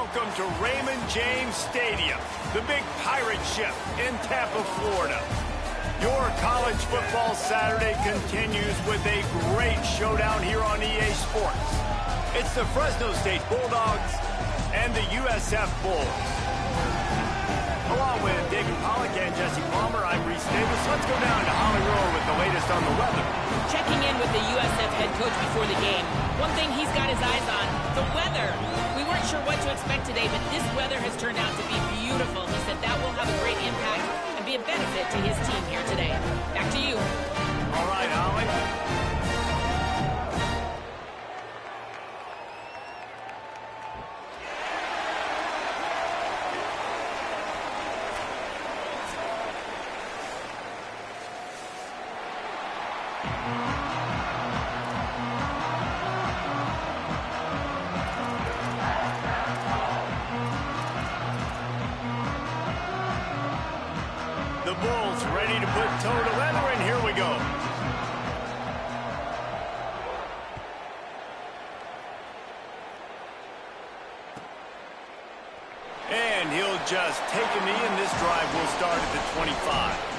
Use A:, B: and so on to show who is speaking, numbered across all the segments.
A: welcome to Raymond James Stadium, the big pirate ship in Tampa, Florida. Your college football Saturday continues with a great showdown here on EA Sports. It's the Fresno State Bulldogs and the USF Bulls. Along with David Pollack and Jesse Palmer, I'm Reese Davis. Let's go down to Hollywood with the latest on the weather.
B: Checking in with the USF head coach before the game. One thing he's got his eyes on, the weather. We weren't sure what to expect today, but this weather has turned out to be beautiful. He said that will have a great impact and be a benefit to his team here today. Back to you.
A: All right, Holly. The Bulls ready to put toe to leather, and here we go. And he'll just take a knee, and this drive will start at the 25.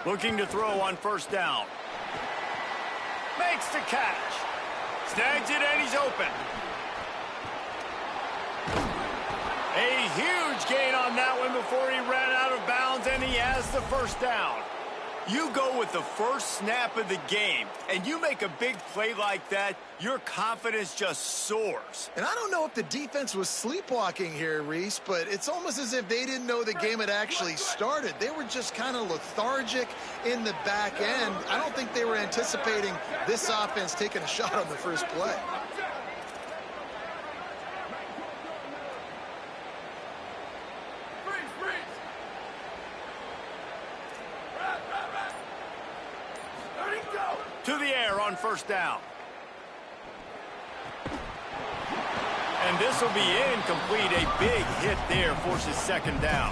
A: Looking to throw on first down. Makes the catch. Snags it, and he's open. A huge gain on that one before he ran out of bounds, and he has the first down. You go with the first snap of the game, and you make a big play like that, your confidence just soars.
C: And I don't know if the defense was sleepwalking here, Reese, but it's almost as if they didn't know the game had actually started. They were just kind of lethargic in the back end. I don't think they were anticipating this offense taking a shot on the first play.
A: To the air on first down. And this will be incomplete. A big hit there forces second down.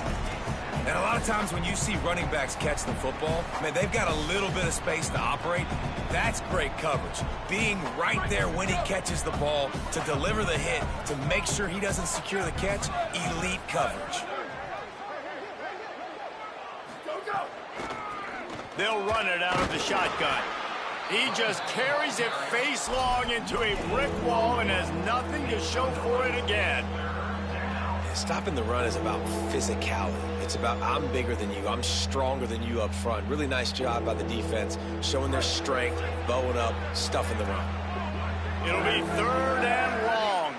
D: And a lot of times when you see running backs catch the football, man, they've got a little bit of space to operate. That's great coverage. Being right there when he catches the ball to deliver the hit, to make sure he doesn't secure the catch, elite coverage.
A: They'll run it out of the shotgun. He just carries it face long into a brick wall and has nothing to show for it again.
E: Stopping the run is about physicality. It's about I'm bigger than you, I'm stronger than you up front. Really nice job by the defense, showing their strength, bowing up, stuffing the run.
A: It'll be third and long.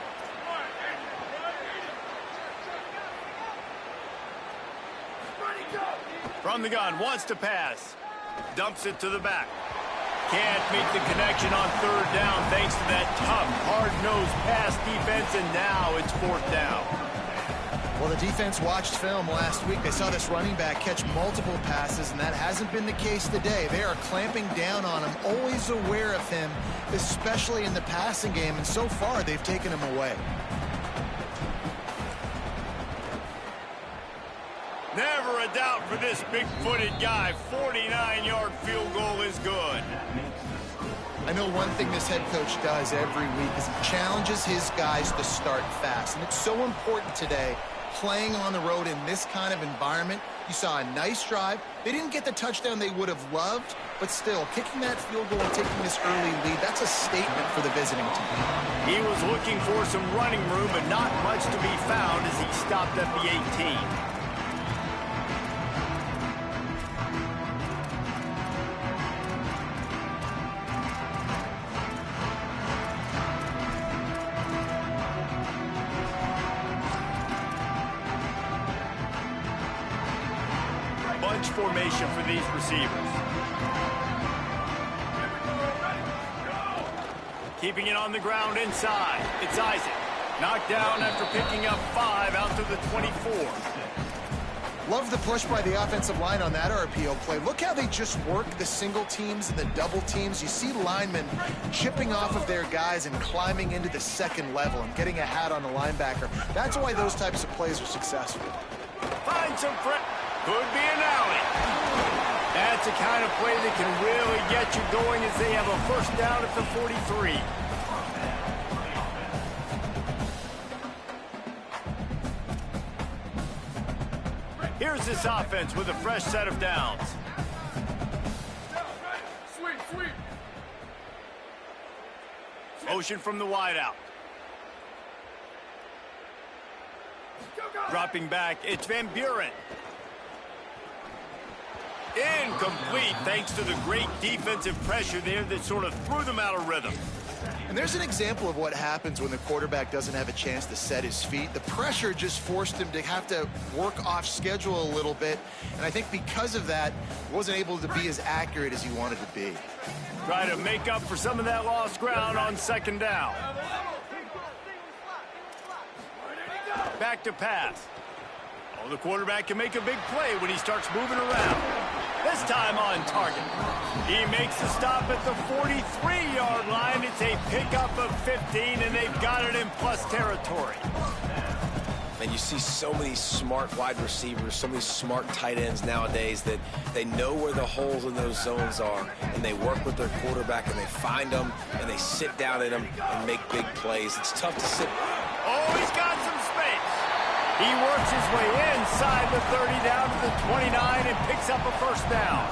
A: From the gun, wants to pass. Dumps it to the back. Can't make the connection on third down thanks to that tough, hard-nosed pass defense, and now it's fourth down.
C: Well, the defense watched film last week. They saw this running back catch multiple passes, and that hasn't been the case today. They are clamping down on him, always aware of him, especially in the passing game, and so far they've taken him away.
A: Never a doubt for this big-footed guy. 49-yard field goal is good.
C: I know one thing this head coach does every week is he challenges his guys to start fast. And it's so important today, playing on the road in this kind of environment. You saw a nice drive. They didn't get the touchdown they would have loved, but still, kicking that field goal and taking this early lead, that's a statement for the visiting team.
A: He was looking for some running room, but not much to be found as he stopped at the 18. Formation for these receivers. Keeping it on the ground inside. It's Isaac. Knocked down after picking up 5 out to the 24.
C: Love the push by the offensive line on that RPO play. Look how they just work the single teams and the double teams. You see linemen chipping off of their guys and climbing into the second level and getting a hat on the linebacker. That's why those types of plays are successful.
A: Find some friends. Could be an alley. That's the kind of play that can really get you going as they have a first down at the 43. Here's this offense with a fresh set of downs.
F: Sweep.
A: Motion from the wideout. Dropping back, it's Van Buren. Incomplete thanks to the great defensive pressure there that sort of threw them out of rhythm.
C: And there's an example of what happens when the quarterback doesn't have a chance to set his feet. The pressure just forced him to have to work off schedule a little bit. And I think because of that, wasn't able to be as accurate as he wanted to be.
A: Try to make up for some of that lost ground on second down. Back to pass. Oh, the quarterback can make a big play when he starts moving around. This time on target. He makes the stop at the 43-yard line. It's a pickup of 15, and they've got it in plus territory.
E: And you see so many smart wide receivers, so many smart tight ends nowadays that they know where the holes in those zones are, and they work with their quarterback, and they find them, and they sit down in them and make big plays. It's tough to sit.
A: Oh, he's got some space. He works his way inside the 30 down to the 29 and picks up a first down.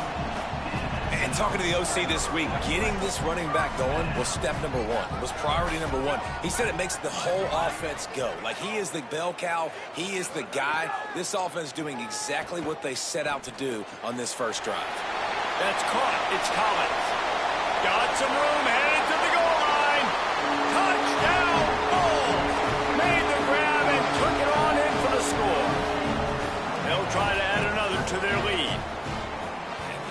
E: And talking to the OC this week, getting this running back going was step number one, was priority number one. He said it makes the whole offense go. Like, he is the bell cow. He is the guy. This offense doing exactly what they set out to do on this first drive.
A: That's caught. It's Collins. Got some room, headed to the goal line. Touchdown, Bulls. Made the grab and took it on in for the score. They'll try to add another to their lead.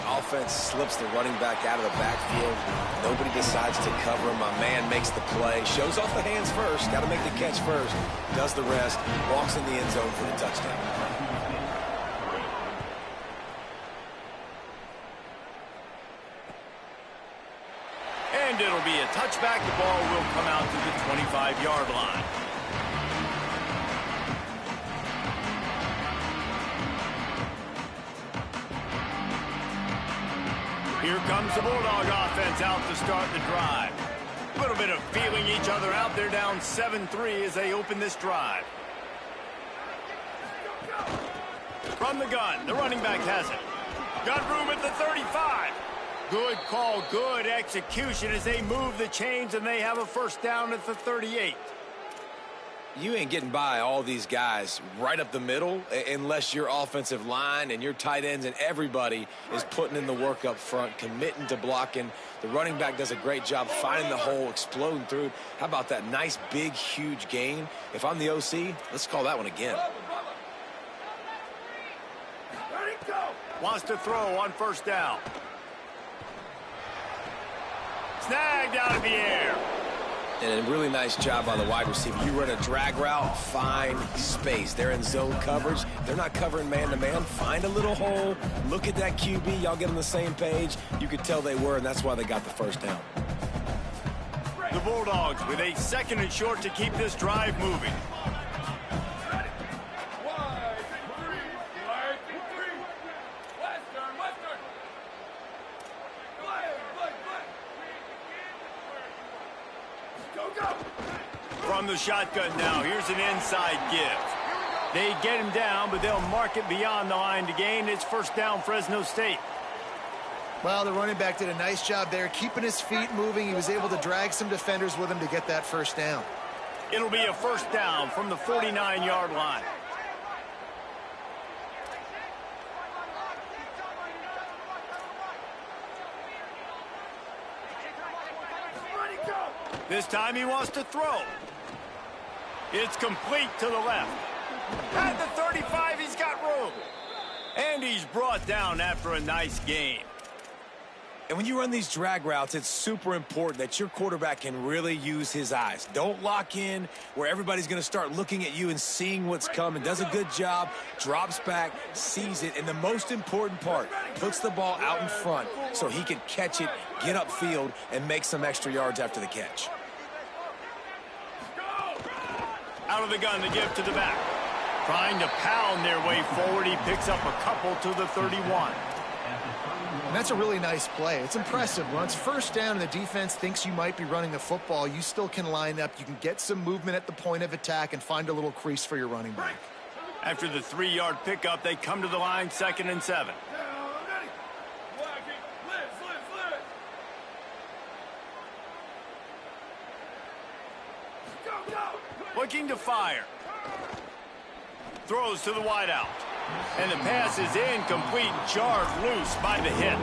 E: Offense slips the running back out of the backfield. Nobody decides to cover him. My man makes the play. Shows off the hands first. Got to make the catch first. Does the rest. Walks in the end zone for the touchdown.
A: And it'll be a touchback. The ball will come out to the 25-yard line. Here comes the Bulldog offense out to start the drive. A little bit of feeling each other out. They're down 7-3 as they open this drive. From the gun, the running back has it. Got room at the 35. Good call, good execution as they move the chains, and they have a first down at the 38.
E: You ain't getting by all these guys right up the middle unless your offensive line and your tight ends and everybody is putting in the work up front, committing to blocking. The running back does a great job finding the hole, exploding through. How about that nice, big, huge gain? If I'm the OC, let's call that one again.
A: Wants to throw on first down. Snagged out of the air.
E: And a really nice job by the wide receiver. You run a drag route, find space. They're in zone coverage. They're not covering man-to-man. Find a little hole. Look at that QB. Y'all get on the same page. You could tell they were, and that's why they got the first down.
A: The Bulldogs with a second and short to keep this drive moving. From the shotgun now, here's an inside give. They get him down, but they'll mark it beyond the line to gain. It's first down, Fresno State.
C: Well, the running back did a nice job there, keeping his feet moving. He was able to drag some defenders with him to get that first down.
A: It'll be a first down from the 49-yard line. This time he wants to throw. It's complete to the left. At the 35, he's got room. And he's brought down after a nice gain.
D: And when you run these drag routes, it's super important that your quarterback can really use his eyes. Don't lock in where everybody's going to start looking at you and seeing what's coming. Does a good job, drops back, sees it, and the most important part, puts the ball out in front so he can catch it, get upfield, and make some extra yards after the catch.
A: Out of the gun to give to the back. Trying to pound their way forward. He picks up a couple to the 31.
C: And that's a really nice play. It's impressive. Once first down and the defense thinks you might be running the football, you still can line up. You can get some movement at the point of attack and find a little crease for your running back.
A: After the 3-yard pickup, they come to the line, 2nd and 7. Looking to fire. Throws to the wideout. And the pass is incomplete, jarred loose by the hit.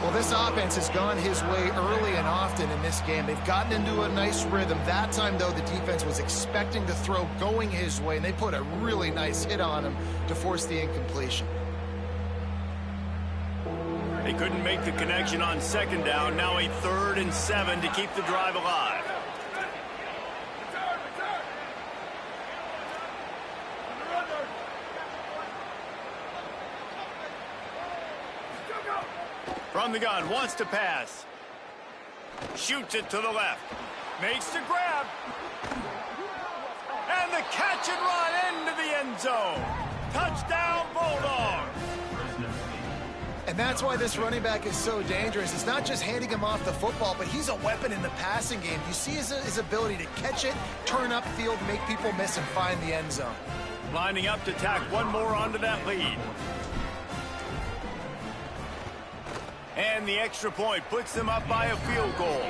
C: Well, this offense has gone his way early and often in this game. They've gotten into a nice rhythm. That time, though, the defense was expecting the throw going his way, and they put a really nice hit on him to force the incompletion.
A: They couldn't make the connection on 2nd down. Now a 3rd and 7 to keep the drive alive. From the gun, wants to pass. Shoots it to the left. Makes the grab. And the catch and run into the end zone. Touchdown, Bulldogs.
C: And that's why this running back is so dangerous. It's not just handing him off the football, but he's a weapon in the passing game. You see his ability to catch it, turn upfield, make people miss, and find the end zone.
A: Lining up to tack one more onto that lead. And the extra point puts them up by a field goal.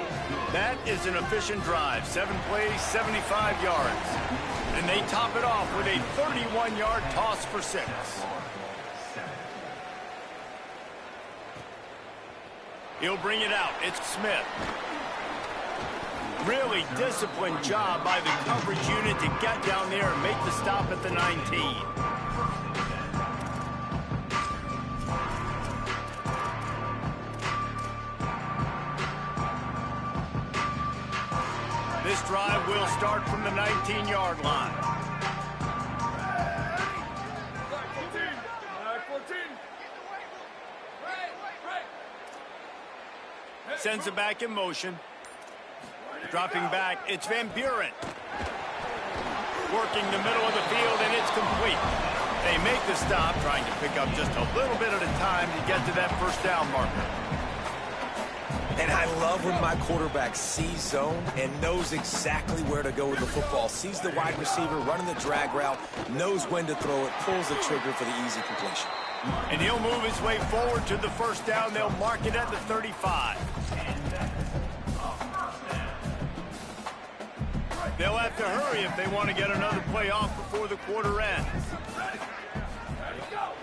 A: That is an efficient drive. 7 plays, 75 yards. And they top it off with a 31-yard toss for 6. He'll bring it out. It's Smith. Really disciplined job by the coverage unit to get down there and make the stop at the 19. This drive will start from the 19-yard line. Sends it back in motion. Dropping back, it's Van Buren. Working the middle of the field, and it's complete. They make the stop, trying to pick up just a little bit at a time to get to that first down marker.
D: And I love when my quarterback sees zone and knows exactly where to go with the football. Sees the wide receiver running the drag route, knows when to throw it, pulls the trigger for the easy completion.
A: And he'll move his way forward to the first down. They'll mark it at the 35. They'll have to hurry if they want to get another play off before the quarter ends.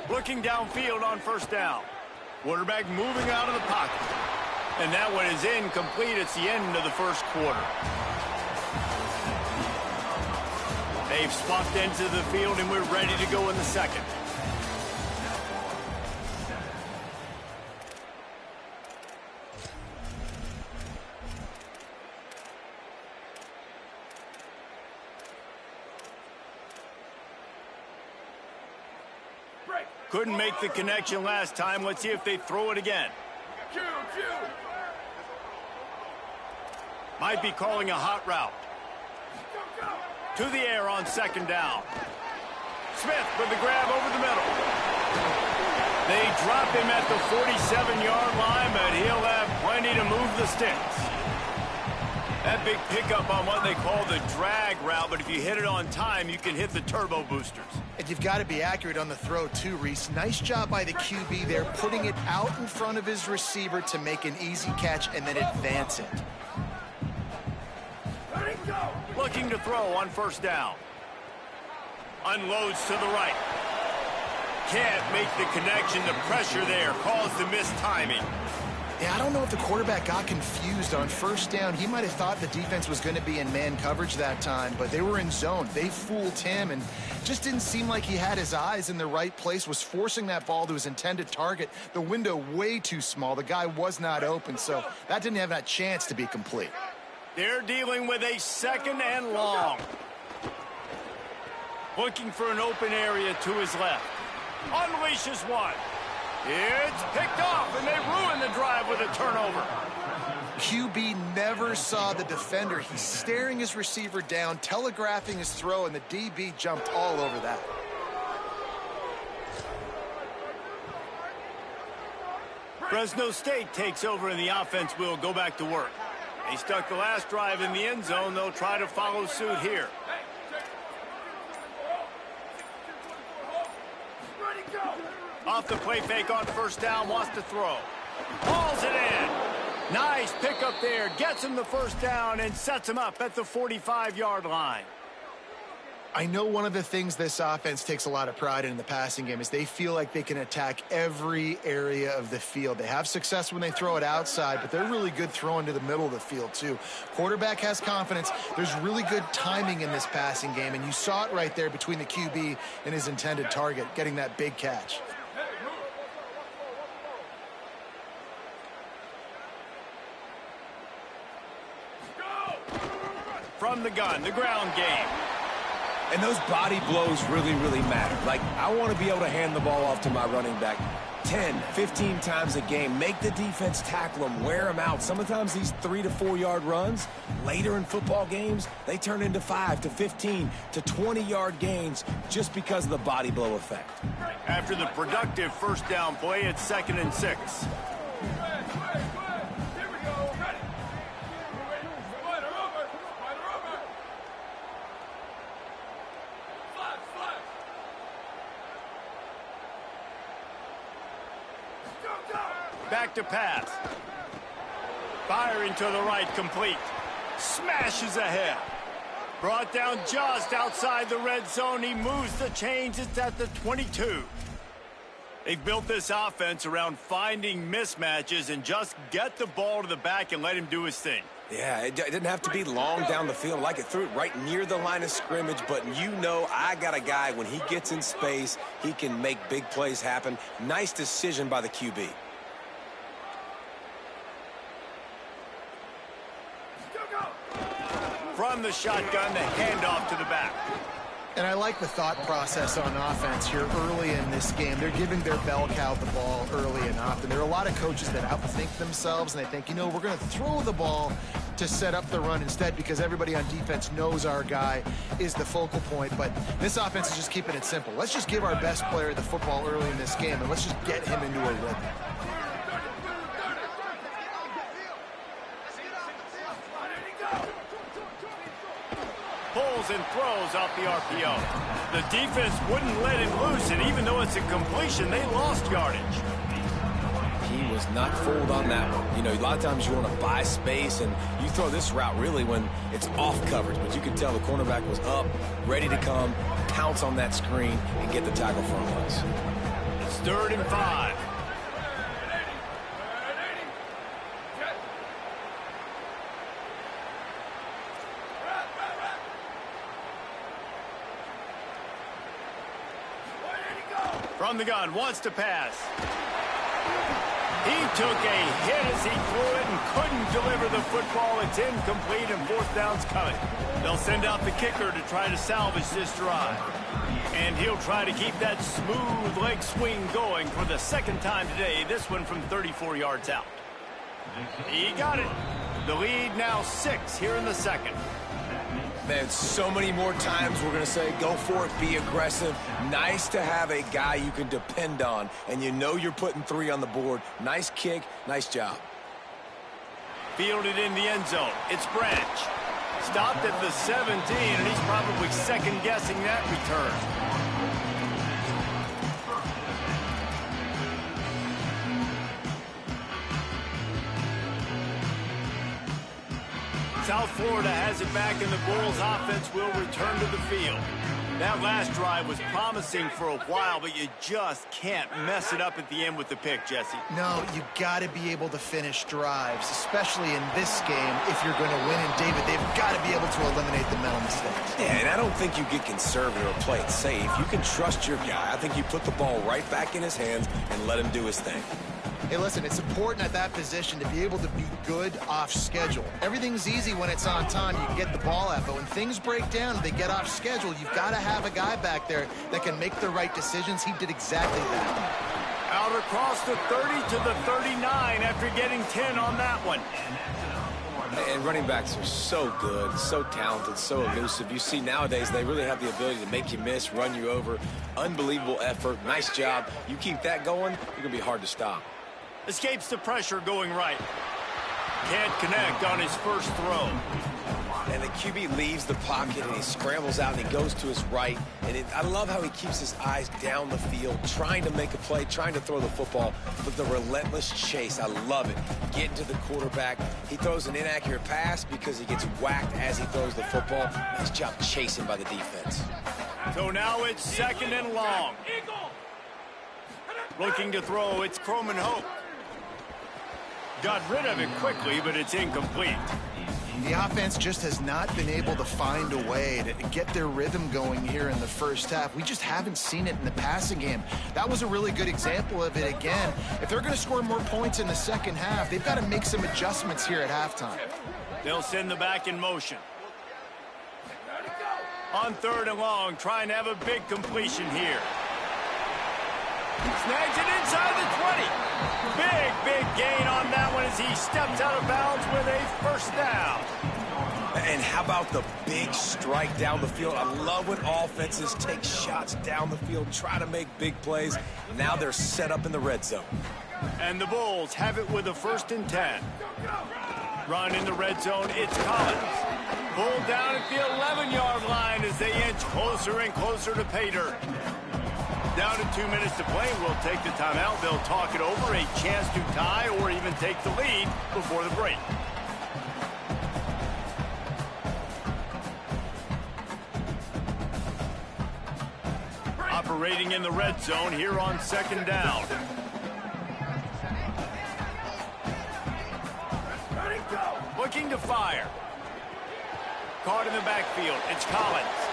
A: Looking downfield on first down. Quarterback moving out of the pocket. And that one is incomplete. It's the end of the first quarter. They've swapped into the field, and we're ready to go in the second. Couldn't make the connection last time. Let's see if they throw it again. Might be calling a hot route. To the air on second down. Smith with the grab over the middle. They drop him at the 47-yard line, but he'll have plenty to move the sticks. That big pickup on what they call the drag route, but if you hit it on time, you can hit the turbo boosters.
C: And you've got to be accurate on the throw, too, Reese. Nice job by the QB there, putting it out in front of his receiver to make an easy catch and then advance it.
A: Looking to throw on first down. Unloads to the right. Can't make the connection. The pressure there caused the missed timing.
C: Yeah, I don't know if the quarterback got confused on first down. He might have thought the defense was going to be in man coverage that time, but they were in zone. They fooled him and just didn't seem like he had his eyes in the right place, was forcing that ball to his intended target. The window way too small. The guy was not open, so that didn't have that chance to be complete.
A: They're dealing with a 2nd and long. Looking for an open area to his left. Unleashes one. It's picked off, and they ruin the drive with a turnover.
C: QB never saw the defender. He's staring his receiver down, telegraphing his throw, and the DB jumped all over that.
A: Fresno State takes over, and the offense will go back to work. They stuck the last drive in the end zone. They'll try to follow suit here. Off the play fake on first down, wants to throw. Hauls it in. Nice pickup there. Gets him the first down and sets him up at the 45-yard line.
C: I know one of the things this offense takes a lot of pride in the passing game is they feel like they can attack every area of the field. They have success when they throw it outside, but they're really good throwing to the middle of the field too. Quarterback has confidence. There's really good timing in this passing game, and you saw it right there between the QB and his intended target, getting that big catch.
A: From the gun, the ground game.
D: And those body blows really, really matter. Like, I want to be able to hand the ball off to my running back 10, 15 times a game. Make the defense tackle them, wear them out. Sometimes these 3 to 4 yard runs, later in football games, they turn into 5 to 15 to 20-yard gains just because of the body blow effect.
A: After the productive first down play, it's 2nd and 6. Back to pass. Firing to the right, complete. Smashes ahead. Brought down just outside the red zone. He moves the chains. It's at the 22. They've built this offense around finding mismatches and just get the ball to the back and let him do his thing.
D: Yeah, it didn't have to be long down the field. Like it threw it right near the line of scrimmage, but you know I got a guy, when he gets in space, he can make big plays happen. Nice decision by the QB.
A: From the shotgun, the handoff to the back.
C: And I like the thought process on offense here early in this game. They're giving their bell cow the ball early enough. And there are a lot of coaches that outthink themselves, and they think, you know, we're going to throw the ball to set up the run instead because everybody on defense knows our guy is the focal point. But this offense is just keeping it simple. Let's just give our best player the football early in this game, and let's just get him into a rhythm.
A: Pulls and throws off the RPO. The defense wouldn't let him loose, and even though it's a completion, they lost yardage.
D: He was not fooled on that one. You know, a lot of times you want to buy space, and you throw this route really when it's off coverage. But you can tell the cornerback was up, ready to come, pounce on that screen, and get the tackle from us.
A: It's 3rd and 5. From the gun, wants to pass. He took a hit as he threw it and couldn't deliver the football. It's incomplete, and 4th down's coming. They'll send out the kicker to try to salvage this drive. And he'll try to keep that smooth leg swing going for the 2nd time today, this one from 34 yards out. He got it. The lead now 6 here in the 2nd.
D: Man, so many more times we're going to say, go for it, be aggressive. Nice to have a guy you can depend on, and you know you're putting 3 on the board. Nice kick, nice job.
A: Fielded in the end zone. It's Branch. Stopped at the 17, and he's probably second-guessing that return. South Florida has it back, and the Bulls offense will return to the field. That last drive was promising for a while, but you just can't mess it up at the end with the pick, Jesse.
C: No, you got to be able to finish drives, especially in this game if you're going to win. And, David, they've got to be able to eliminate the mental mistakes.
D: Yeah, and I don't think you get conservative or play it safe. You can trust your guy. I think you put the ball right back in his hands and let him do his thing.
C: Hey, listen, it's important at that position to be able to be good off schedule. Everything's easy when it's on time. You can get the ball out, but when things break down and they get off schedule, you've got to have a guy back there that can make the right decisions. He did exactly that.
A: Out across the 30 to the 39 after getting 10 on that one.
E: And running backs are so good, so talented, so elusive. You see nowadays they really have the ability to make you miss, run you over. Unbelievable effort. Nice job. You keep that going, you're going to be hard to stop.
A: Escapes the pressure going right. Can't connect on his first throw.
E: And the QB leaves the pocket and he scrambles out and he goes to his right. And I love how he keeps his eyes down the field, trying to make a play, trying to throw the football, but the relentless chase, I love it. Getting to the quarterback. He throws an inaccurate pass because he gets whacked as he throws the football. Nice job chasing by the defense.
A: So now it's second and long. Looking to throw, it's Croman Hope. Got rid of it quickly, but it's incomplete.
C: The offense just has not been able to find a way to get their rhythm going here in the first half. We just haven't seen it in the passing game. That was a really good example of it again. If they're going to score more points in the second half, they've got to make some adjustments here at halftime.
A: They'll send the back in motion. On third and long, trying to have a big completion here. Snags it inside the 20. Big gain on that one as he steps out of bounds with a first down.
D: And how about the big strike down the field? I love when offenses take shots down the field, try to make big plays. Now they're set up in the red zone.
A: And the Bulls have it with a 1st and 10. Run in the red zone, it's Collins. Pulled down at the 11-yard line as they inch closer and closer to pay dirt. Down to 2 minutes to play, we'll take the timeout. They'll talk it over, a chance to tie or even take the lead before the break. Operating in the red zone here on 2nd down. Looking to fire. Caught in the backfield, it's Collins.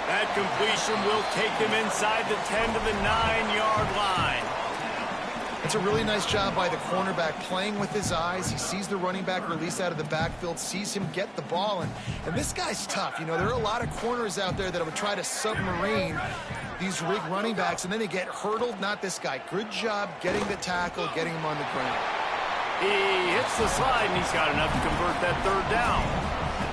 A: That completion will take them inside the 10 to the 9-yard line.
C: It's a really nice job by the cornerback playing with his eyes. He sees the running back release out of the backfield, sees him get the ball, and this guy's tough. You know, there are a lot of corners out there that would try to submarine these running backs, and then they get hurdled. Not this guy. Good job getting the tackle, getting him on the ground.
A: He hits the slide, and he's got enough to convert that 3rd down.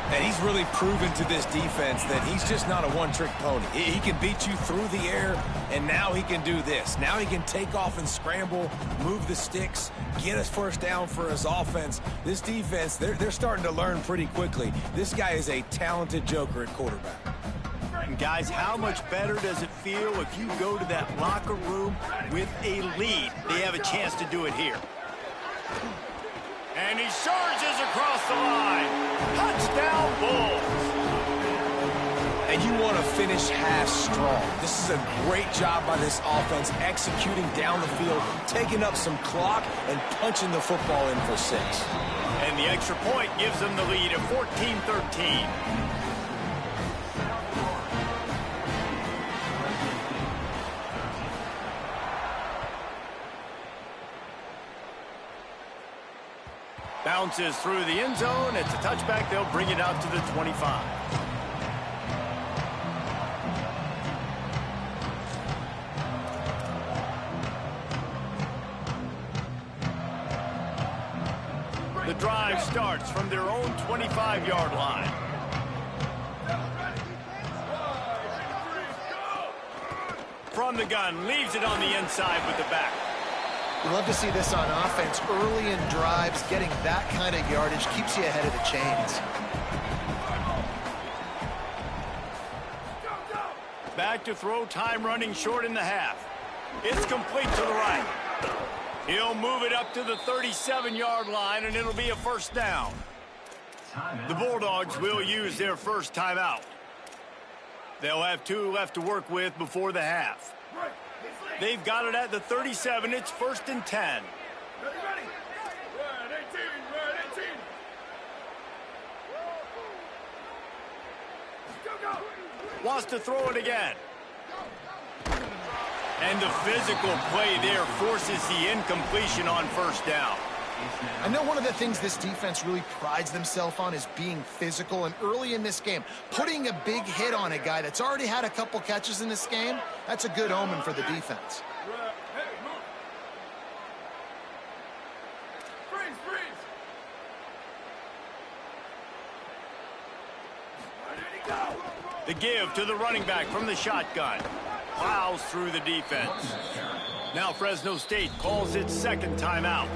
D: And he's really proven to this defense that he's just not a one-trick pony. He can beat you through the air, and now he can do this. Now he can take off and scramble, move the sticks, get us first down for his offense. This defense, they're starting to learn pretty quickly. This guy is a talented joker at quarterback.
A: And guys, how much better does it feel if you go to that locker room with a lead? They have a chance to do it here. And he surges across the line. Touchdown, Bulls.
D: And you want to finish half strong. This is a great job by this offense, executing down the field, taking up some clock, and punching the football in for 6.
A: And the extra point gives them the lead at 14-13. Bounces through the end zone. It's a touchback. They'll bring it out to the 25. The drive starts from their own 25-yard line. From the gun, leaves it on the inside with the back.
C: We love to see this on offense. Early in drives, getting that kind of yardage keeps you ahead of the chains.
A: Back to throw, time running short in the half. It's complete to the right. He'll move it up to the 37-yard line, and it'll be a 1st down. The Bulldogs will use their first timeout. They'll have 2 left to work with before the half. They've got it at the 37. It's 1st and 10. Wants to throw it again. And the physical play there forces the incompletion on 1st down.
C: I know one of the things this defense really prides themselves on is being physical, and early in this game, putting a big hit on a guy that's already had a couple catches in this game, that's a good omen for the defense.
A: The give to the running back from the shotgun. Plows through the defense. Now Fresno State calls its 2nd timeout.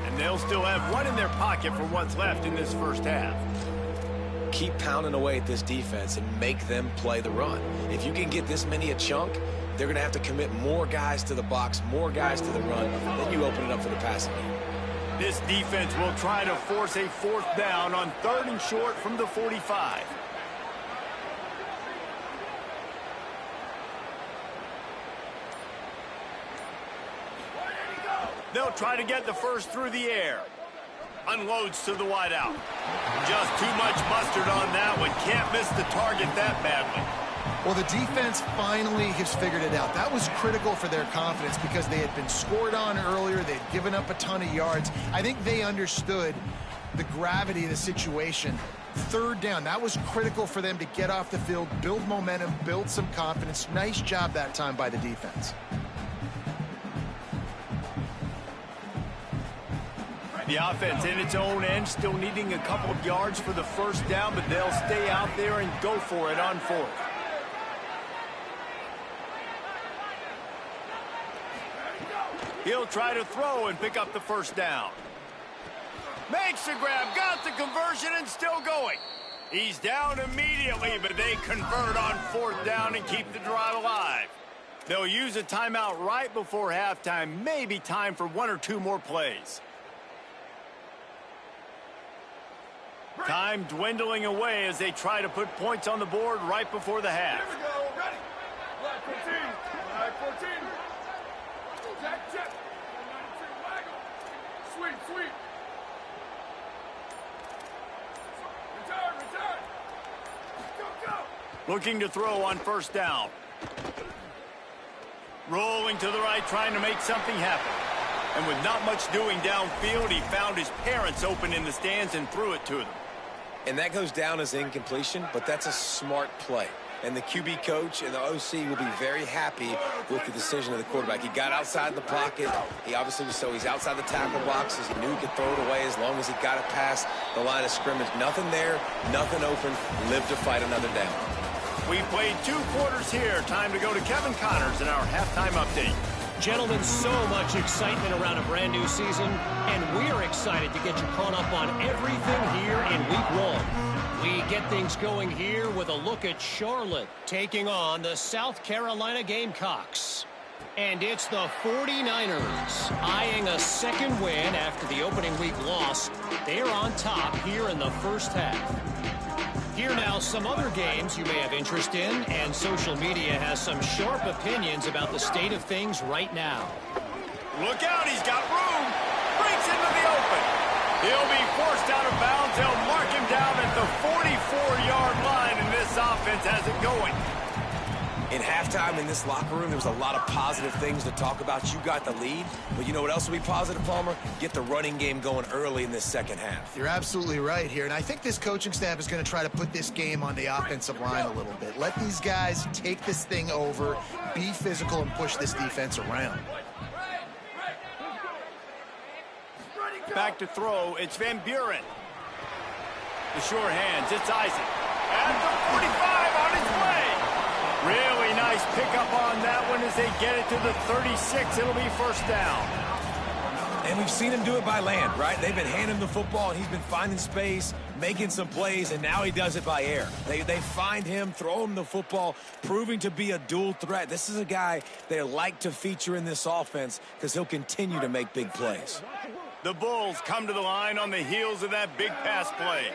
A: And they'll still have 1 in their pocket for what's left in this 1st half.
E: Keep pounding away at this defense and make them play the run. If you can get this many a chunk, they're going to have to commit more guys to the box, more guys to the run. Then you open it up for the passing game.
A: This defense will try to force a 4th down on 3rd and short from the 45. They'll try to get the first through the air. Unloads to the wideout. Just too much mustard on that one. Can't miss the target that badly.
C: Well, the defense finally has figured it out. That was critical for their confidence because they had been scored on earlier. They'd given up a ton of yards. I think they understood the gravity of the situation. 3rd down, that was critical for them to get off the field, build momentum, build some confidence. Nice job that time by the defense.
A: The offense in its own end, still needing a couple of yards for the 1st down, but they'll stay out there and go for it on 4th. He'll try to throw and pick up the 1st down. Makes the grab, got the conversion, and still going. He's down immediately, but they convert on 4th down and keep the drive alive. They'll use a timeout right before halftime, maybe time for 1 or 2 more plays. Time dwindling away as they try to put points on the board right before the half.
F: Here we go, ready. Black 14, black 14. Check, check. 92, waggle. Sweep, sweep. Return, return. Go, go.
A: Looking to throw on 1st down. Rolling to the right, trying to make something happen. And with not much doing downfield, he found his parents open in the stands and threw it to them.
E: And that goes down as incompletion, but that's a smart play. And the QB coach and the OC will be very happy with the decision of the quarterback. He got outside the pocket. He obviously was he's outside the tackle boxes. He knew he could throw it away as long as he got it past the line of scrimmage. Nothing there, nothing open. Live to fight another down.
A: We played 2 quarters here. Time to go to Kevin Connors in our halftime update.
G: Gentlemen, so much excitement around a brand new season, and we're excited to get you caught up on everything here in Week 1. We get things going here with a look at Charlotte taking on the South Carolina Gamecocks. And it's the 49ers eyeing a 2nd win after the opening week loss. They're on top here in the 1st half. Here now some other games you may have interest in, and social media has some sharp opinions about the state of things right now.
A: Look out, he's got room. Breaks into the open. He'll be forced out of bounds. They'll mark him down at the 44-yard line, and this offense has it going.
E: In halftime in this locker room, there was a lot of positive things to talk about. You got the lead, but you know what else will be positive, Palmer? Get the running game going early in this 2nd half.
C: You're absolutely right here, and I think this coaching staff is going to try to put this game on the offensive line a little bit. Let these guys take this thing over, be physical, and push this defense around.
A: Back to throw, it's Van Buren. The sure hands, it's Isaac. At the 45 on his way. Really nice pickup on that one as they get it to the 36. It'll be 1st down.
D: And we've seen him do it by land, right? They've been handing him the football, and he's been finding space, making some plays, and now he does it by air. They find him, throw him the football, proving to be a dual threat. This is a guy they like to feature in this offense because he'll continue to make big plays.
A: The Bulls come to the line on the heels of that big pass play.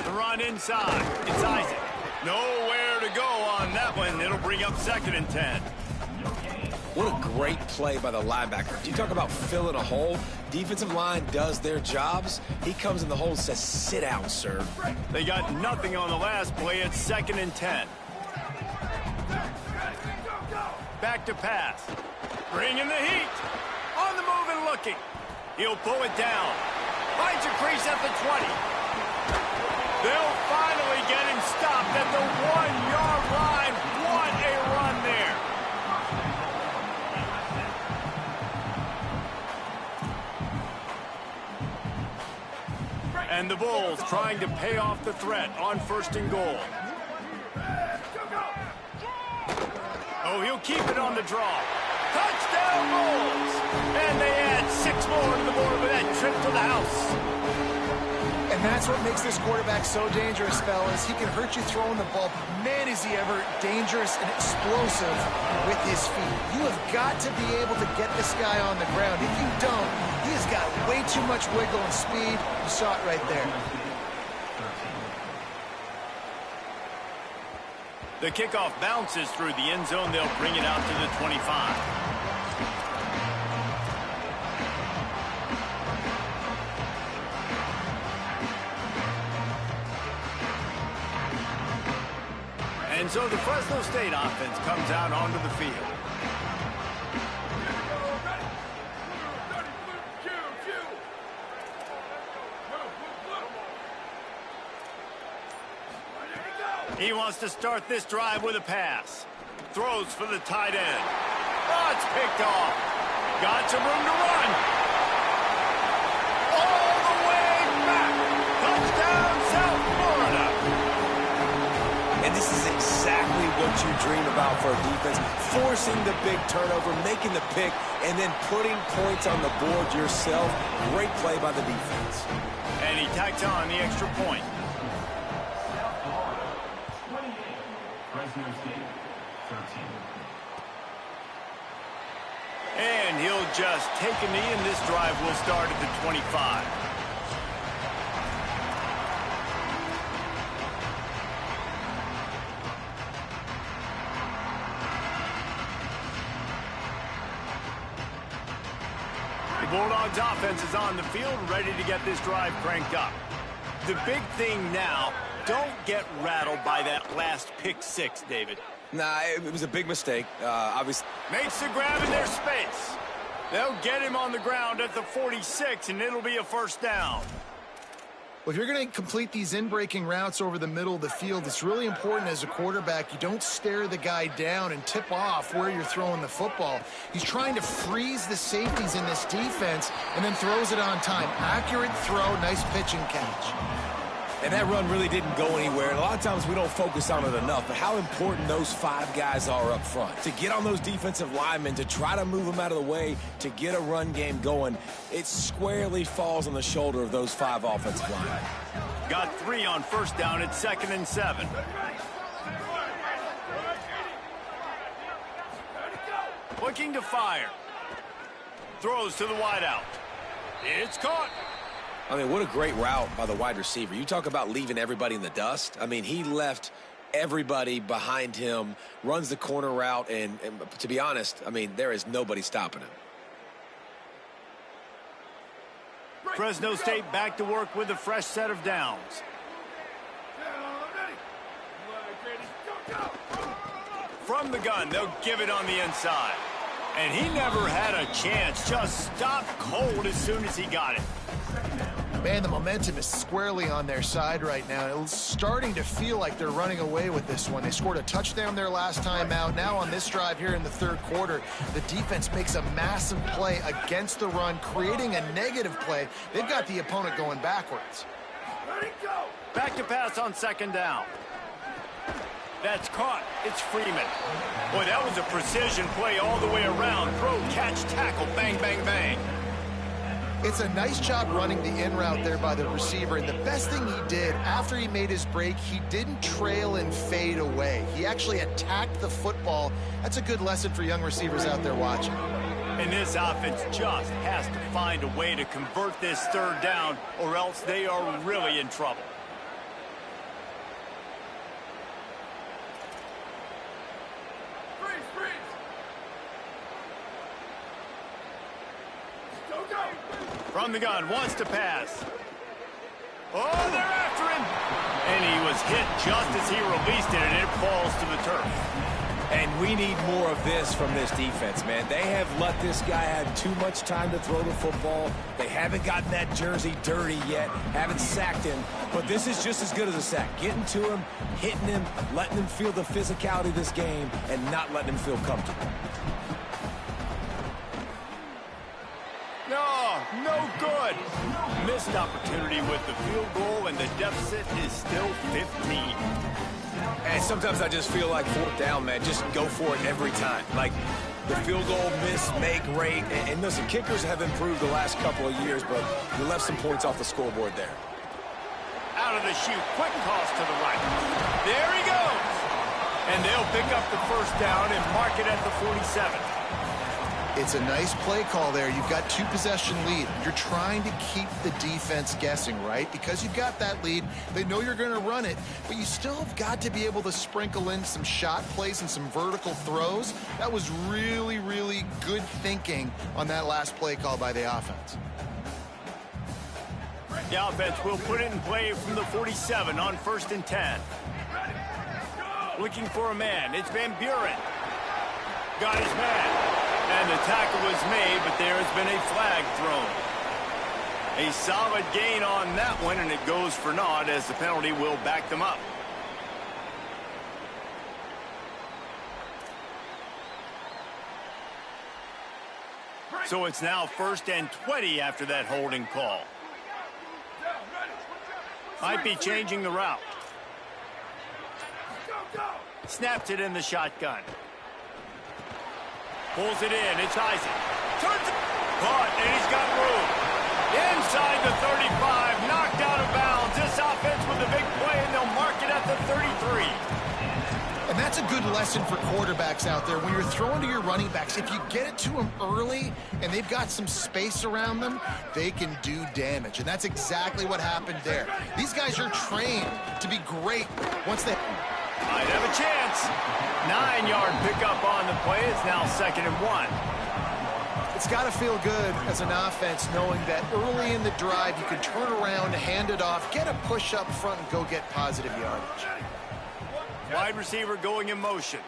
A: The run inside. It's Isaac. Nowhere to go on that one. It'll bring up 2nd and 10.
E: What a great play by the linebacker. You talk about filling a hole. Defensive line does their jobs. He comes in the hole and says, sit down, sir.
A: They got nothing on the last play. It's 2nd and 10. Back to pass. Bringing the heat. On the move and looking. He'll pull it down. Finds a crease at the 20. They'll finally get him stopped at the 1-yard line. What a run there. And the Bulls trying to pay off the threat on 1st and goal. Oh, he'll keep it on the draw. Touchdown, Bulls! And they add 6 more to the board with that trip to the house.
C: And that's what makes this quarterback so dangerous, fellas. He can hurt you throwing the ball, but man, is he ever dangerous and explosive with his feet. You have got to be able to get this guy on the ground. If you don't, he has got way too much wiggle and speed. You saw it right there.
A: The kickoff bounces through the end zone. They'll bring it out to the 25. And so the Fresno State offense comes out onto the field. He wants to start this drive with a pass. Throws for the tight end. Oh, it's picked off. Got some room to run. All the way back. Touchdown, South Florida.
E: And this is exactly what you dream about for a defense. Forcing the big turnover, making the pick, and then putting points on the board yourself. Great play by the defense.
A: And he tacks on the extra point.
H: Fresno State, 13.
A: And he'll just take a knee, and this drive will start at the 25. The Bulldogs offense is on the field, ready to get this drive cranked up. The big thing now, don't get rattled by that last pick 6, David.
E: Nah, it was a big mistake. Obviously.
A: Makes the grab in their space. They'll get him on the ground at the 46, and it'll be a 1st down.
C: Well, if you're going to complete these in-breaking routes over the middle of the field, it's really important as a quarterback you don't stare the guy down and tip off where you're throwing the football. He's trying to freeze the safeties in this defense and then throws it on time. Accurate throw, nice pitch and catch.
E: And that run really didn't go anywhere. And a lot of times we don't focus on it enough, but how important those 5 guys are up front. To get on those defensive linemen, to try to move them out of the way, to get a run game going, it squarely falls on the shoulder of those 5 offensive linemen.
A: Got 3 on 1st down at 2nd and 7. Looking to fire. Throws to the wideout. It's caught.
E: I mean, what a great route by the wide receiver. You talk about leaving everybody in the dust. I mean, he left everybody behind him, runs the corner route, and to be honest, I mean, there is nobody stopping him.
A: Fresno State back to work with a fresh set of downs. From the gun, they'll give it on the inside. And he never had a chance, just stopped cold as soon as he got it.
C: Man, the momentum is squarely on their side right now. It's starting to feel like they're running away with this one. They scored a touchdown their last time out. Now on this drive here in the 3rd quarter, the defense makes a massive play against the run, creating a negative play. They've got the opponent going backwards.
A: Back to pass on 2nd down. That's caught. It's Freeman. Boy, that was a precision play all the way around. Throw, catch, tackle, bang, bang, bang.
C: It's a nice job running the in route there by the receiver, and the best thing he did after he made his break, he didn't trail and fade away. He actually attacked the football. That's a good lesson for young receivers out there watching.
A: And this offense just has to find a way to convert this 3rd down, or else they are really in trouble. From the gun, wants to pass. Oh, they're after him. And he was hit just as he released it, and it falls to the turf.
D: And we need more of this from this defense, man. They have let this guy have too much time to throw the football. They haven't gotten that jersey dirty yet, haven't sacked him. But this is just as good as a sack. Getting to him, hitting him, letting him feel the physicality of this game, and not letting him feel comfortable.
A: No good. Missed opportunity with the field goal, and the deficit is still 15.
D: And sometimes I just feel like fourth down, man, just go for it every time. Like the field goal miss, make rate. And listen, kickers have improved the last couple of years, but you left some points off the scoreboard there.
A: Out of the chute, quick toss to the right. There he goes. And they'll pick up the first down and mark it at the 47.
C: It's a nice play call there. You've got 2-possession lead. You're trying to keep the defense guessing, right? Because you've got that lead. They know you're going to run it, but you still have got to be able to sprinkle in some shot plays and some vertical throws. That was really, really good thinking on that last play call by the offense.
A: The offense will put it in play from the 47 on 1st and 10. Looking for a man. It's Van Buren. Got his man. And the tackle was made, but there has been a flag thrown. A solid gain on that one, and it goes for naught as the penalty will back them up. So it's now 1st and 20 after that holding call. Might be changing the route. Snaps it in the shotgun. Pulls it in. It's Isaac. Turns it. Caught, and he's got room. Inside the 35. Knocked out of bounds. This offense with a big play, and they'll mark it at the 33.
C: And that's a good lesson for quarterbacks out there. When you're throwing to your running backs, if you get it to them early and they've got some space around them, they can do damage. And that's exactly what happened there. These guys are trained to be great once they...
A: Might have a chance. 9-yard pickup on the play. It's now 2nd and 1.
C: It's got to feel good as an offense knowing that early in the drive you can turn around, hand it off, get a push up front, and go get positive yardage.
A: Wide receiver going in motion.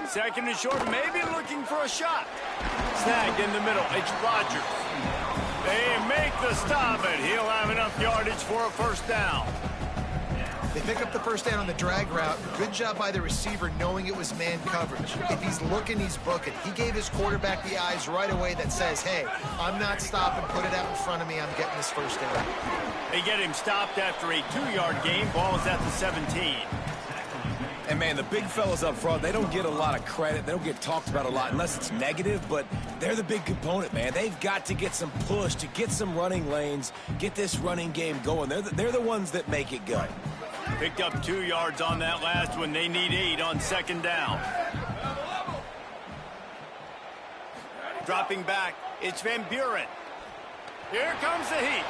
A: 2nd and short, maybe looking for a shot. Snagged in the middle. It's Rodgers. They make the stop, and he'll have enough yardage for a first down.
C: They pick up the first down on the drag route. Good job by the receiver knowing it was man coverage. If he's looking, he's booking. He gave his quarterback the eyes right away that says, hey, I'm not stopping. Put it out in front of me. I'm getting this first down.
A: They get him stopped after a 2-yard gain. Ball is at the 17.
D: And, man, the big fellas up front, they don't get a lot of credit. They don't get talked about a lot unless it's negative, but they're the big component, man. They've got to get some push, to get some running lanes, get this running game going. They're the ones that make it go.
A: Picked up 2 yards on that last one. They need 8 on 2nd down. Dropping back, it's Van Buren. Here comes the heat.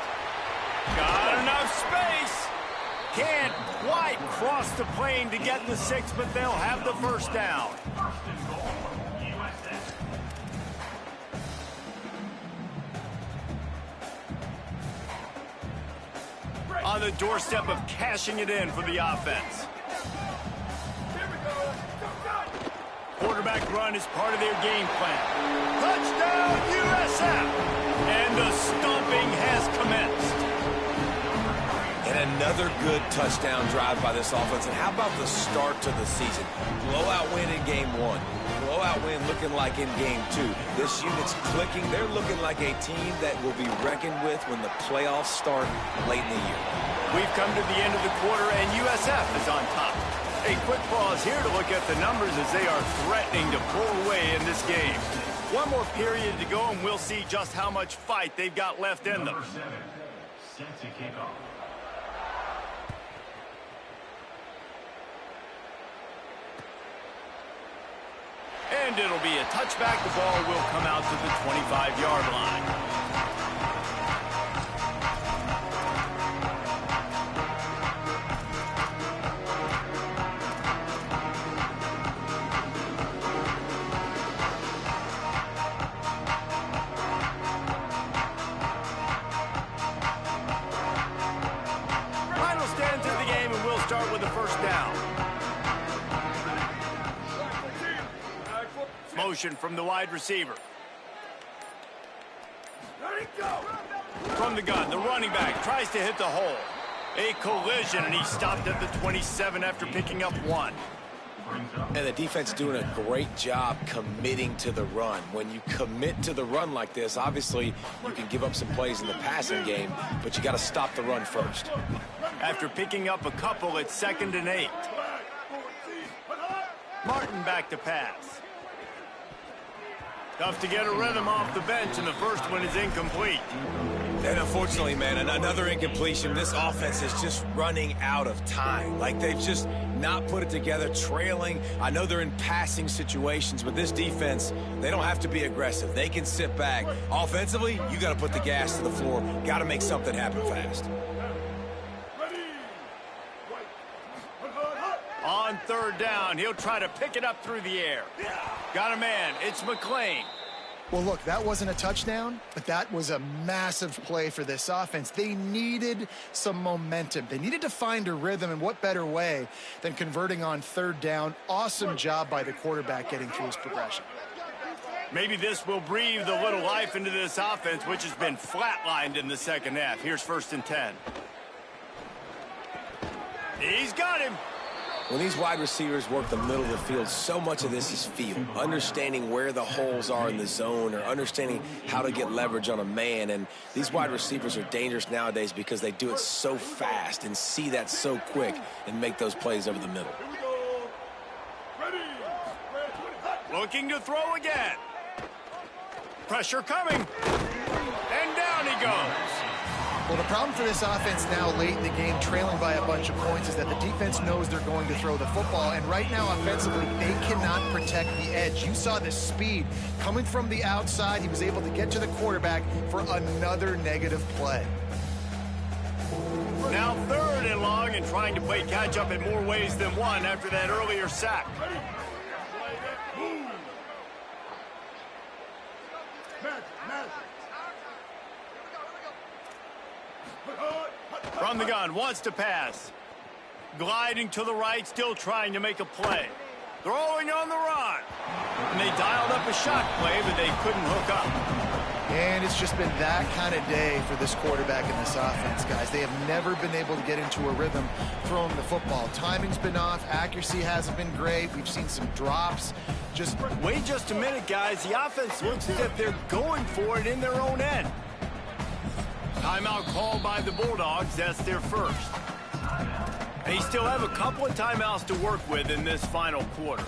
A: Got enough space. Can't quite cross the plane to get the 6, but they'll have the first down. On the doorstep of cashing it in for the offense. Quarterback run is part of their game plan. Touchdown, USF! And the stomping has commenced.
D: And another good touchdown drive by this offense. And how about the start to the season? Blowout win in game 1. Blowout win looking like in game 2. This unit's clicking. They're looking like a team that will be reckoned with when the playoffs start late in the year.
A: We've come to the end of the quarter, and USF is on top. A quick pause here to look at the numbers as they are threatening to pull away in this game. One more period to go, and we'll see just how much fight they've got left in them.
H: Number 7, set to kick off.
A: And it'll be a touchback. The ball will come out to the 25-yard line. motion from the wide receiver.
F: Let it go.
A: From the gun, the running back tries to hit the hole. A collision, and he stopped at the 27 after picking up 1.
E: And the defense doing a great job committing to the run. When you commit to the run like this, obviously you can give up some plays in the passing game, but you got to stop the run first.
A: After picking up a couple, it's 2nd and 8. Martin back to pass. Tough to get a rhythm off the bench, and the first one is incomplete.
D: And unfortunately, man, another incompletion. This offense is just running out of time. Like, they've just not put it together, trailing. I know they're in passing situations, but this defense, they don't have to be aggressive. They can sit back. Offensively, you got to put the gas to the floor. Got to make something happen fast.
A: On 3rd down, he'll try to pick it up through the air. Got a man. It's McLean.
C: Well, look, that wasn't a touchdown, but that was a massive play for this offense. They needed some momentum. They needed to find a rhythm, and what better way than converting on 3rd down. Awesome job by the quarterback getting through his progression.
A: Maybe this will breathe a little life into this offense, which has been flatlined in the 2nd half. Here's 1st and 10. He's got him.
E: When these wide receivers work the middle of the field, so much of this is feel. Understanding where the holes are in the zone, or understanding how to get leverage on a man. And these wide receivers are dangerous nowadays because they do it so fast and see that so quick and make those plays over the middle.
A: Looking to throw again. Pressure coming. And down he goes.
C: Well, the problem for this offense now late in the game, trailing by a bunch of points, is that the defense knows they're going to throw the football. And right now, offensively, they cannot protect the edge. You saw the speed coming from the outside. He was able to get to the quarterback for another negative play.
A: Now 3rd and long, and trying to play catch-up in more ways than one after that earlier sack. From the gun, wants to pass. Gliding to the right, still trying to make a play. Throwing on the run. And they dialed up a shot play, but they couldn't hook up.
C: And it's just been that kind of day for this quarterback and this offense, guys. They have never been able to get into a rhythm throwing the football. Timing's been off. Accuracy hasn't been great. We've seen some drops. Just
A: wait just a minute, guys. The offense looks as if they're going for it in their own end. Timeout called by the Bulldogs. That's their first. They still have a couple of timeouts to work with in this final quarter.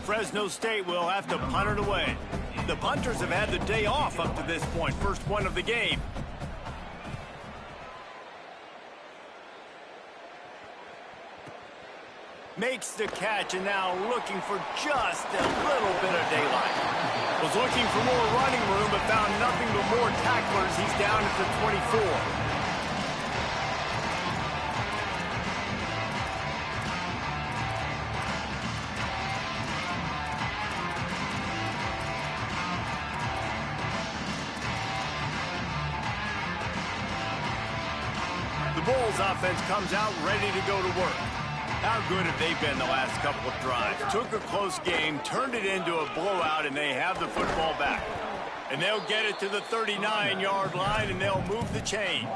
A: Fresno State will have to punt it away. The punters have had the day off up to this point. First one of the game. Makes the catch, and now looking for just a little bit of daylight. Was looking for more running room, but found nothing but more tacklers. He's down at the 24. The Bulls offense comes out ready to go to work. How good have they been the last couple of drives? Took a close game, turned it into a blowout, and they have the football back. And they'll get it to the 39-yard line, and they'll move the chains.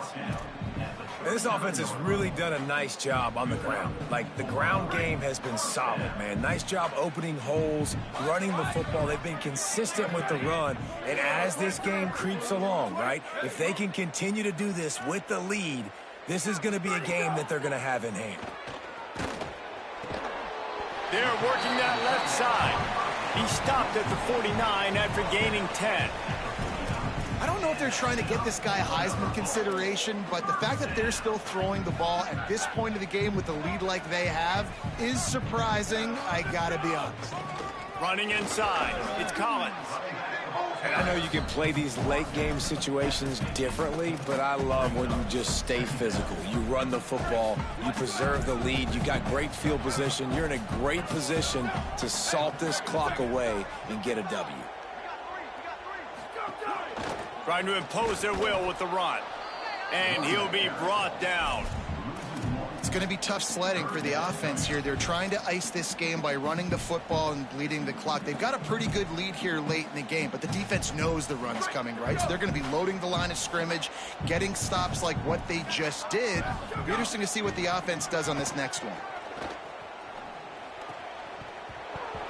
D: And this offense has really done a nice job on the ground. Like, the ground game has been solid, man. Nice job opening holes, running the football. They've been consistent with the run. And as this game creeps along, right, if they can continue to do this with the lead, this is going to be a game that they're going to have in hand.
A: They're working that left side. He stopped at the 49 after gaining 10.
C: I don't know if they're trying to get this guy Heisman consideration, but the fact that they're still throwing the ball at this point of the game with the lead like they have is surprising, I gotta be honest.
A: Running inside, it's Collins.
E: And I know you can play these late game situations differently, but I love when you just stay physical. You run the football, you preserve the lead, you got great field position, you're in a great position to salt this clock away and get a W.
A: Trying to impose their will with the run. And he'll be brought down.
C: It's going to be tough sledding for the offense here. They're trying to ice this game by running the football and bleeding the clock. They've got a pretty good lead here late in the game, but the defense knows the run's coming, right? So they're going to be loading the line of scrimmage, getting stops like what they just did. It'll be interesting to see what the offense does on this next one.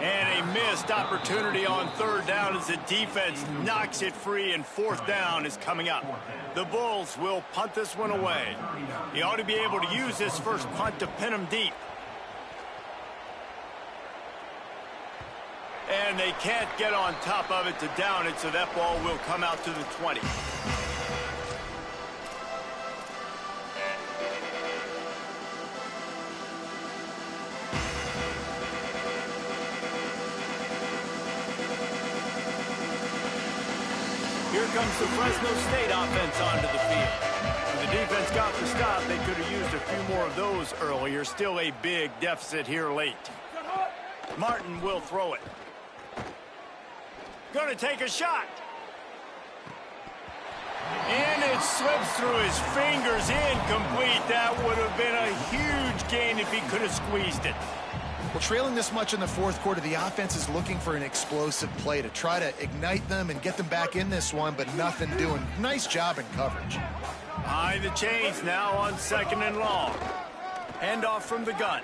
A: And a missed opportunity on third down as the defense knocks it free, and fourth down is coming up. The Bulls will punt this one away. He ought to be able to use this first punt to pin them deep. And they can't get on top of it to down it, so that ball will come out to the 20. Here comes the Fresno State offense onto the field. When the defense got the stop, they could have used a few more of those earlier. Still a big deficit here late. Martin will throw it. Going to take a shot. And it slips through his fingers, incomplete. That would have been a huge gain if he could have squeezed it.
C: Well, trailing this much in the fourth quarter, the offense is looking for an explosive play to try to ignite them and get them back in this one, but nothing doing. Nice job in coverage.
A: Behind the chains now on 2nd and long. Handoff from the gun.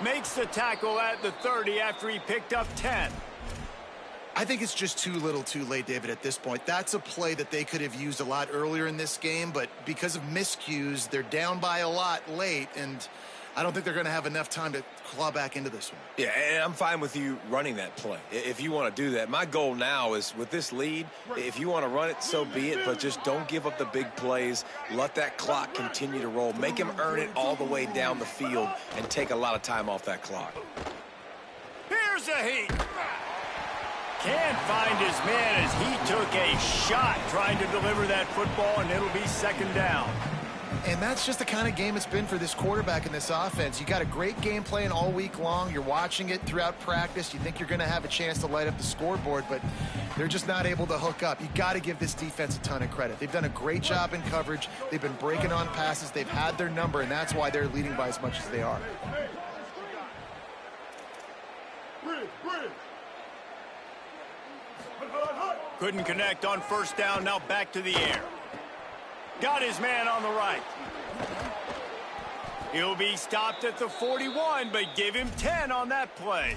A: Makes the tackle at the 30 after he picked up 10.
C: I think it's just too little too late, David, at this point. That's a play that they could have used a lot earlier in this game, but because of miscues, they're down by a lot late, and I don't think they're going to have enough time to claw back into this one.
E: Yeah, and I'm fine with you running that play if you want to do that. My goal now is with this lead, if you want to run it, so be it, but just don't give up the big plays. Let that clock continue to roll. Make him earn it all the way down the field and take a lot of time off that clock.
A: Here's a heat. Can't find his man as he took a shot trying to deliver that football, and it'll be 2nd down.
C: And that's just the kind of game it's been for this quarterback in this offense. You got a great game plan all week long. You're watching it throughout practice. You think you're going to have a chance to light up the scoreboard, but they're just not able to hook up. You got to give this defense a ton of credit. They've done a great job in coverage. They've been breaking on passes. They've had their number, and that's why they're leading by as much as they are.
A: Couldn't connect on 1st down. Now back to the air. Got his man on the right. He'll be stopped at the 41, but give him 10 on that play.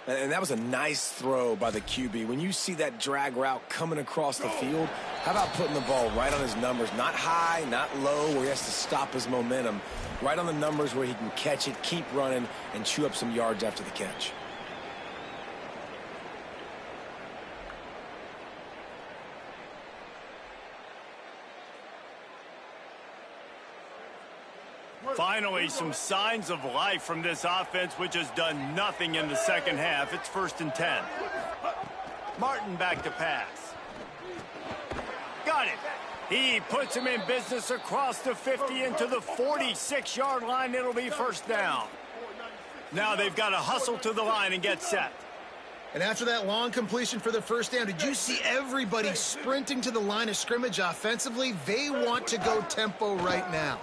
E: And that was a nice throw by the QB. When you see that drag route coming across the field, how about putting the ball right on his numbers? Not high, not low, where he has to stop his momentum. Right on the numbers where he can catch it, keep running, and chew up some yards after the catch.
A: Finally, some signs of life from this offense, which has done nothing in the 2nd half. It's 1st and 10. Martin back to pass. Got it. He puts him in business across the 50 into the 46-yard line. It'll be 1st down. Now they've got to hustle to the line and get set.
C: And after that long completion for the 1st down, did you see everybody sprinting to the line of scrimmage offensively? They want to go tempo right now.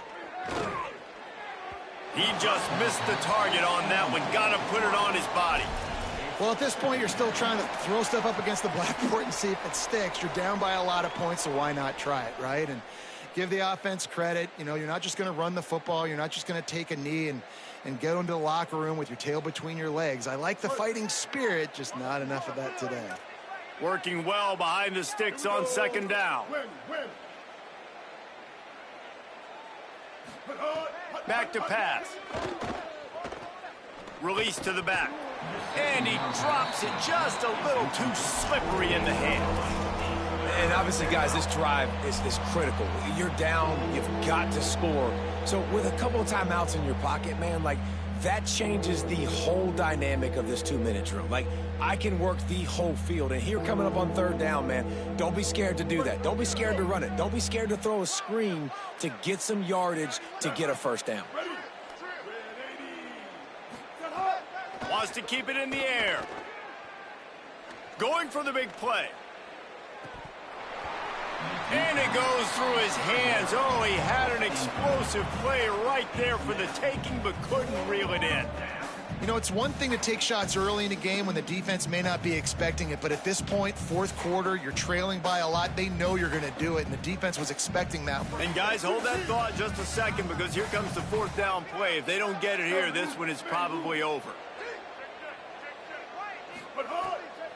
A: He just missed the target on that one. Got to put it on his body.
C: Well, at this point, you're still trying to throw stuff up against the blackboard and see if it sticks. You're down by a lot of points, so why not try it, right? And give the offense credit. You know, you're not just going to run the football. You're not just going to take a knee and go into the locker room with your tail between your legs. I like the fighting spirit, just not enough of that today.
A: Working well behind the sticks on 2nd down. Back to pass. Release to the back. And he drops it just a little too slippery in the hand.
E: And obviously, guys, this drive is critical. You're down. You've got to score. So with a couple of timeouts in your pocket, man, like, that changes the whole dynamic of this 2-minute drill. Like, I can work the whole field. And here coming up on 3rd down, man, don't be scared to do that. Don't be scared to run it. Don't be scared to throw a screen to get some yardage to get a 1st down.
A: Wants to keep it in the air. Going for the big play. And it goes through his hands. Oh, he had an explosive play right there for the taking, but couldn't reel it in.
C: You know, it's one thing to take shots early in a game when the defense may not be expecting it, but at this point, fourth quarter, you're trailing by a lot. They know you're going to do it, and the defense was expecting that.
A: And guys, hold that thought just a second, because here comes the fourth down play. If they don't get it here, this one is probably over.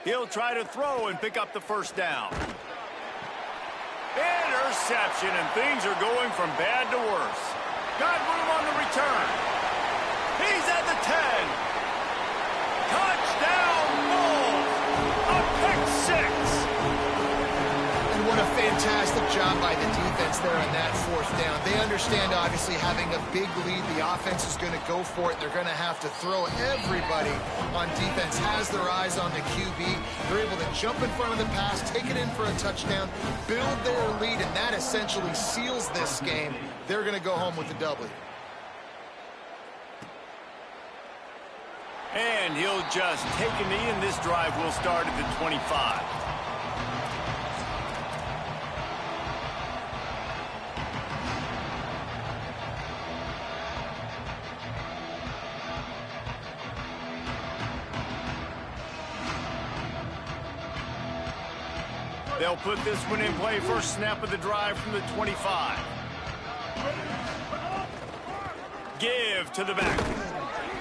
A: He'll try to throw and pick up the first down. Interception, and things are going from bad to worse. Got room on the return. He's at the 10. Touchdown, Bulls. A pick six.
C: And what a fantastic job by the defense there on that fourth down. They understand, obviously, having a big lead. The offense is going to go for it. They're going to have to throw. Everybody on defense has their eyes on the QB. They're able to jump in front of the pass, take it in for a touchdown, build their lead, and that essentially seals this game. They're going to go home with the W.
A: And he'll just take a knee, and this drive will start at the 25. They'll put this one in play. First snap of the drive from the 25. Give to the back.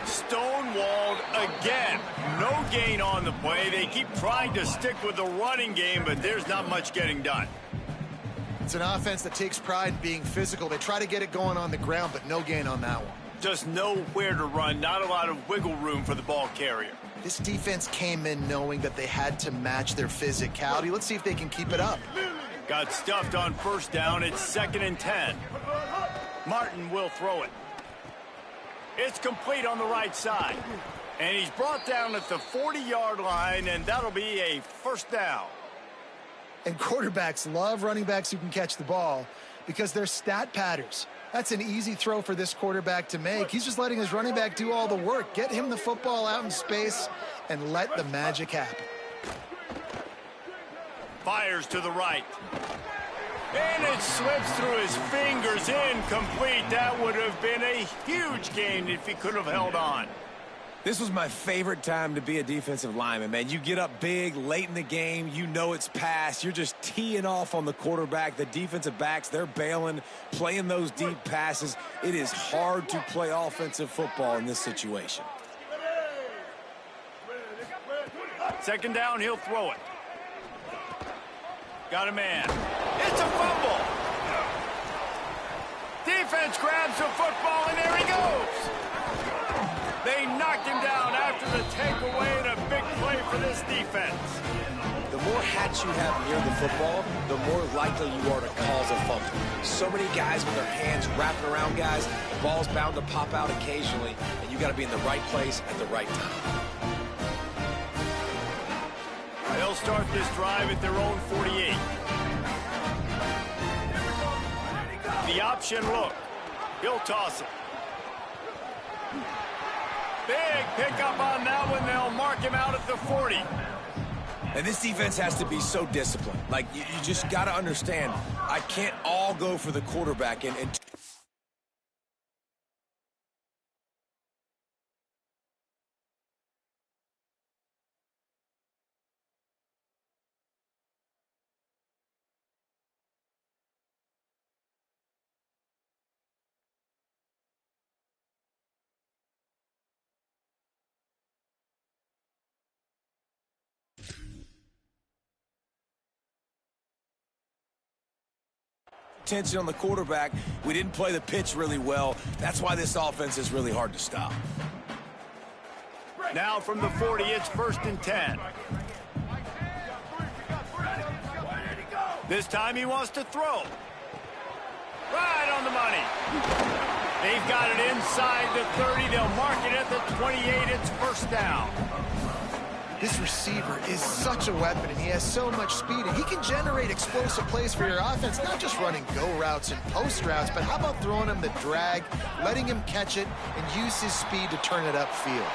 A: Stonewalled again. No gain on the play. They keep trying to stick with the running game, but there's not much getting done.
C: It's an offense that takes pride in being physical. They try to get it going on the ground, but no gain on that one.
A: Just nowhere to run. Not a lot of wiggle room for the ball carrier.
C: This defense came in knowing that they had to match their physicality. Let's see if they can keep it up.
A: Got stuffed on first down. It's 2nd and 10. Martin will throw it. It's complete on the right side. And he's brought down at the 40-yard line, and that'll be a first down.
C: And quarterbacks love running backs who can catch the ball because they're stat patters. That's an easy throw for this quarterback to make. He's just letting his running back do all the work. Get him the football out in space and let the magic happen.
A: Fires to the right. And it slips through his fingers, incomplete. That would have been a huge gain if he could have held on.
D: This was my favorite time to be a defensive lineman, man. You get up big late in the game. You know it's past. You're just teeing off on the quarterback. The defensive backs, they're bailing, playing those deep passes. It is hard to play offensive football in this situation.
A: Second down, he'll throw it. Got a man. It's a fumble. Defense grabs the football, and there he goes. They knocked him down after the takeaway, and a big play for this defense.
E: The more hats you have near the football, the more likely you are to cause a fumble. So many guys with their hands wrapping around guys, the ball's bound to pop out occasionally, and you got to be in the right place at the right time.
A: They'll start this drive at their own 48. The option look. He'll toss it. Big pickup on that one. They'll mark him out at the 40.
D: And this defense has to be so disciplined. Like, you just got to understand, I can't all go for the quarterback. And attention on the quarterback. We didn't play the pitch really well. That's why this offense is really hard to stop.
A: Now from the 40, it's 1st and 10. This time he wants to throw. Right on the money. They've got it inside the 30. They'll mark it at the 28. It's first down.
C: This receiver is such a weapon, and he has so much speed, and he can generate explosive plays for your offense, not just running go routes and post routes, but how about throwing him the drag, letting him catch it, and use his speed to turn it upfield.